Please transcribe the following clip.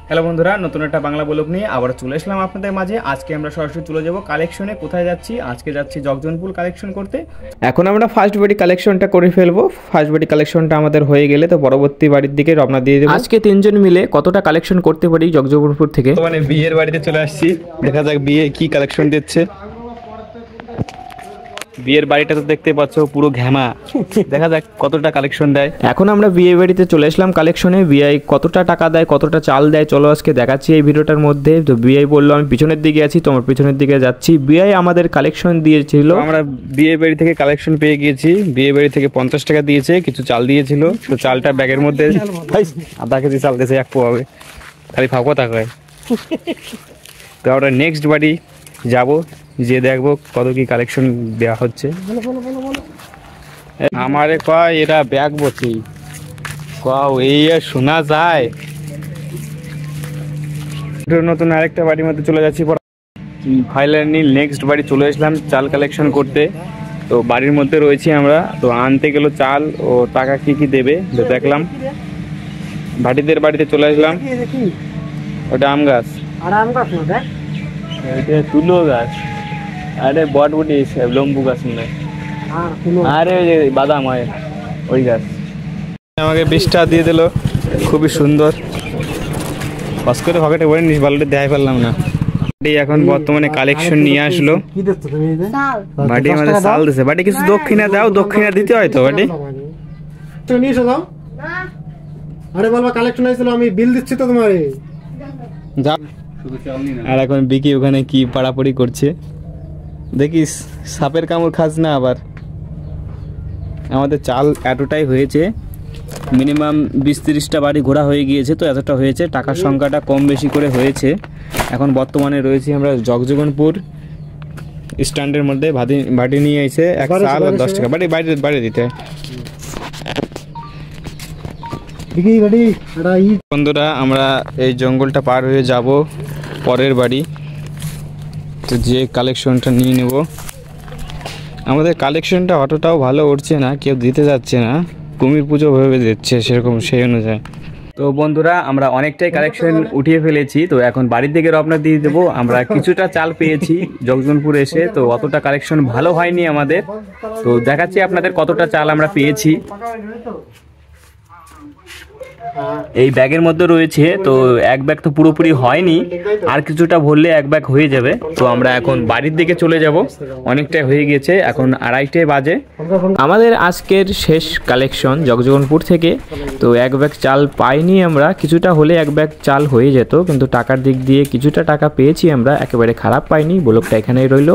Hello বন্ধুরা, নতুন একটা বাংলা ব্লগ নিয়ে আবার চলে আসলাম আপনাদের মাঝে। আজকে আমরা সরাসরি চলে যাব কালেকশনে। কোথায় যাচ্ছি? আজকে যাচ্ছি জগজনপুর কালেকশন করতে। এখন আমরা ফার্স্ট বডি কালেকশনটা করে ফেলবো। ফার্স্ট বডি কালেকশনটা আমাদের হয়ে গেলে তো পরবর্তী বাড়ির দিকে রওনা দিয়ে দেবো। আজকে তিনজন মিলে কতটা কালেকশন করতে পারি জগজনপুর থেকে। মানে বিয়ের বাড়িতে চলে আসছি, দেখা যাক বিয়ে কি কালেকশন দিচ্ছে। বিয়ের বাড়িটা তো দেখতে পাচ্ছ পুরো ঘ্যামা, দেখা যাক কতটা কালেকশন দেয়। এখন আমরা বিয়ে বাড়িতে চলে আসলাম কালেকশনে। বিআই কতটা টাকা দেয়, কতটা চাল দেয়, চলো আজকে দেখাচ্ছি এই ভিডিওটার মধ্যে। তো বিআই বললো আমি পিছনের দিকে আছি, তোমার পিছনের দিকে যাচ্ছি। বিআই আমাদের কালেকশন দিয়েছিল, আমরা বিয়ে বাড়ি থেকে কালেকশন পেয়ে গিয়েছি। বিয়ে বাড়ি থেকে 50 টাকা দিয়েছে, কিছু চাল দিয়েছিল। তো চালটা ব্যাগের মধ্যে আধা কেজি চাল দিয়েছে, এক পোয়া হবে, খালি ফাঁকা থাকে। তো আমরা নেক্সট বাড়ি যাব, যে দেখবো কত কি কালেকশন দেওয়া হচ্ছে। আমারে কয় এরা ব্যাগ বসি কাও এই শোনা যায়। নতুন আরেকটা বাড়ির মধ্যে চলে যাচ্ছি। ফাইনালি নেক্সট বাড়ি চলে আসলাম চাল কালেকশন করতে। তো বাড়ির মধ্যে রয়েছি আমরা। তো আনতে গেল চাল ও টাকা কি কি দেবে দেখলাম। ভাটিদের বাড়িতে চলে আসলাম। ওটা আম গাছ, এটা তুলো গাছ, আরে বটবুটি লম্বু গাছ নয়, আরে ওই যে বাদাম হয় ওই গাছ। আমাকে 20 টাকা দিয়ে দিল, খুবই সুন্দর। বাস করে পকেটে ভরে নিস, ভালোটা দেখাই ফেললাম না। এখন বর্তমানে কালেকশন নিয়ে আসলো। বাড়ি আমাদের চাল দিছে। বাড়ি কিছু দক্ষিণা দাও, দক্ষিণা দিতে হয় তো বাড়ি। আরে বলবা কালেকশন হয়েছিল, আমি বিল দিচ্ছি তো তোমার। আর এখন বিকি ওখানে কি পাড়াপড়ি করছে দেখিস, সাপের কামড় খাস না আবার। আমাদের চাল এতটাই হয়েছে, মিনিমাম 20-30টা বাড়ি ঘোরা হয়ে গিয়েছে। তো এতটা হয়েছে, টাকার সংখ্যাটা কম বেশি করে হয়েছে। এখন বর্তমানে রয়েছি আমরা জগজগনপুর স্ট্যান্ডের মধ্যে। বাড়ি নিয়ে এসে এক চাল 10 টাকা বাড়ি বাইরে দিতে। বন্ধুরা আমরা এই জঙ্গলটা পার হয়ে যাব পরের বাড়ি। তো যে কালেকশনটা নিয়ে নেব। আমাদের কালেকশনটা অতটাও ভালো উঠছে না, কেউ দিতে যাচ্ছে না, কুমির পুজো ভেবে দিচ্ছে সেরকম, সেই অনুযায়ী। তো বন্ধুরা আমরা অনেকটাই কালেকশন উঠিয়ে ফেলেছি। তো এখন বাড়ির দিকে রওনা দিয়ে দেবো। আমরা কিছুটা চাল পেয়েছি জগজনপুর এসে। তো অতটা কালেকশন ভালো হয়নি আমাদের। তো দেখাচ্ছি আপনাদের কতটা চাল আমরা পেয়েছি। এই ব্যাগের মধ্যে রয়েছে। তো এক ব্যাগ তো পুরোপুরি হয়নি, আর কিছুটা ভরলে এক ব্যাগ হয়ে যাবে। তো আমরা এখন বাড়ির দিকে চলে যাব, অনেকটাই হয়ে গেছে, এখন 2:30 বাজে। আমাদের আজকের শেষ কালেকশন জগজগনপুর থেকে। তো এক ব্যাগ চাল পাইনি আমরা, কিছুটা হলে এক ব্যাগ চাল হয়ে যেত, কিন্তু টাকার দিক দিয়ে কিছুটা টাকা পেয়েছি আমরা, একেবারে খারাপ পাইনি। ব্লগটা এখানেই রইল।